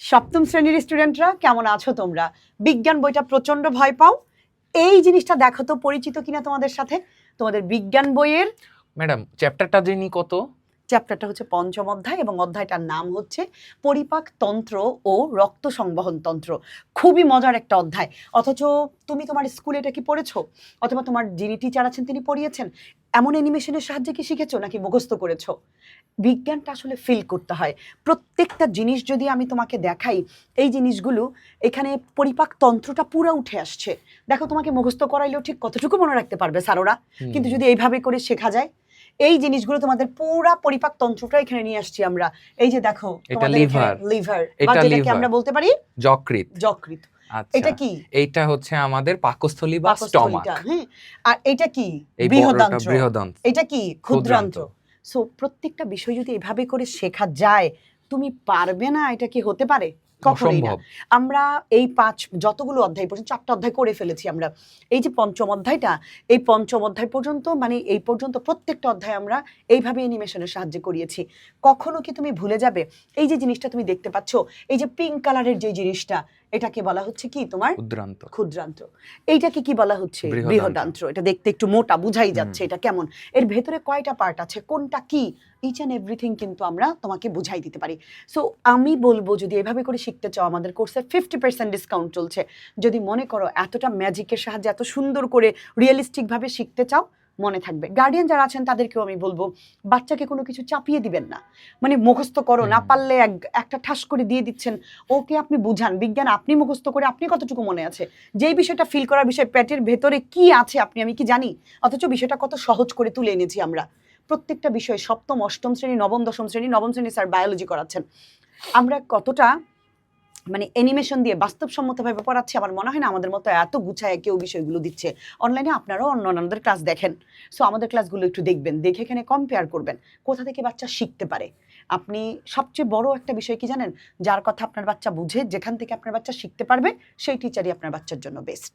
সপ্তম শ্রেণীর স্টুডেন্টরা কেমন আছো তোমরা? বিজ্ঞান বইটা প্রচন্ড ভয় পাও। এই জিনিসটা দেখো তো পরিচিত কিনা তোমাদের সাথে। তোমাদের বিজ্ঞান বইয়ের ম্যাডাম চ্যাপ্টারটা যিনি কত? চ্যাপ্টারটা হচ্ছে পঞ্চম অধ্যায় এবং অধ্যায়টার নাম হচ্ছে পরিপাক তন্ত্র ও রক্ত সংবহন তন্ত্র। খুবই মজার একটা অধ্যায়, অথচ তুমি তোমার স্কুলে এটা কি পড়েছো, অথবা তোমার যিনি টিচার আছেন তিনি পড়িয়েছেন? এমন অ্যানিমেশনের সাহায্যে কি শিখেছো নাকি মুখস্থ করেছো? বিজ্ঞানটা আসলে ফিল করতে হয়। প্রত্যেকটা জিনিস যদি আমি তোমাকে দেখাই, এই জিনিসগুলো এখানে পরিপাক তন্ত্রটা পুরো উঠে আসছে। দেখো, তোমাকে মুখস্থ করাইলেও ঠিক কতটুকু মনে রাখতে পারবে স্যাররা, কিন্তু যদি এইভাবে করে শেখা যায়, এই জিনিসগুলো তোমাদের পুরা পরিপাক তন্ত্রটা এখানে নিয়ে আসছি আমরা। এই যে দেখো, তোমাদের এখানে লিভার, বা যেটাকে আমরা বলতে পারি যকৃৎ। যকৃৎ। আচ্ছা, এটা কি? এইটা হচ্ছে আমাদের পাকস্থলী বা স্টমাক। হ্যাঁ। আর এটা কি? বৃহদান্ত্র। এটা কি? ক্ষুদ্রান্ত্র। সো প্রত্যেকটা বিষয় যদি এভাবে করে শেখা যায়, তুমি পারবে না এটা কি হতে পারে? কখনোই না। আমরা এই যতগুলো অধ্যায় পর্যন্ত 4টা অধ্যায় করে ফেলেছি আমরা। এই যে পঞ্চম অধ্যায়টা, এই পঞ্চম অধ্যায় পর্যন্ত, মানে এই পর্যন্ত প্রত্যেকটা অধ্যায় আমরা এইভাবে অ্যানিমেশনের সাহায্যে করিয়েছি। কখনো কি তুমি ভুলে যাবে? এই যে জিনিসটা তুমি দেখতে পাচ্ছ, এই যে পিঙ্ক কালারের যে জিনিসটা, এটাকে বলা হচ্ছে কি তোমার? ক্ষুদ্রান্ত্র। এইটাকে কি বলা হচ্ছে? বৃহদান্ত্র। এটা দেখতে একটু মোটা, বুঝাই যাচ্ছে এটা কেমন। এর ভেতরে কয়টা পার্ট আছে, কোনটা কি, ইচ অ্যান্ড এভরিথিং কিন্তু আমরা তোমাকে বুঝাই দিতে পারি। সো আমি বলবো, যদি এভাবে করে শিখতে চাও, আমাদের কোর্সে 50% ডিসকাউন্ট চলছে। যদি মনে করো এতটা ম্যাজিকের সাহায্যে এত সুন্দর করে রিয়েলিস্টিক ভাবে শিখতে চাও, মনে থাকবে গার্ডিয়ান যারা আছেন তাদেরকেও আমি বলবো, বাচ্চাকে কোনো কিছু চাপিয়ে দিবেন না। মানে মুখস্থ করো, না পারলে একটা ঠাস করে দিয়ে দিচ্ছেন, ওকে আপনি বুঝান। বিজ্ঞান আপনি মুখস্থ করে আপনি কতটুকু মনে আছে? যেই বিষয়টা ফিল করার বিষয়, পেটের ভেতরে কি আছে আমি কি জানি, অথচ বিষয়টা কত সহজ করে তুলে এনেছি আমরা। প্রত্যেকটা বিষয় সপ্তম, অষ্টম শ্রেণী, নবম, দশম শ্রেণী, নবম শ্রেণী স্যার বায়োলজি করাচ্ছেন। আমরা কতটা মানে অ্যানিমেশন দিয়ে বাস্তবসম্মতভাবে পড়াচ্ছি, আমার মনে হয় না আমাদের মতো এত গুছায় কেউ বিষয়গুলো দিচ্ছে। অনলাইনে আপনারাও অন্যান্যদের ক্লাস দেখেন, সো আমাদের ক্লাসগুলো একটু দেখবেন, দেখে এখানে কম্পেয়ার করবেন কোথা থেকে বাচ্চা শিখতে পারে। আপনি সবচেয়ে বড় একটা বিষয় কি জানেন? যার কথা আপনার বাচ্চা বুঝে, যেখান থেকে আপনার বাচ্চা শিখতে পারবে, সেই টিচারই আপনার বাচ্চার জন্য বেস্ট।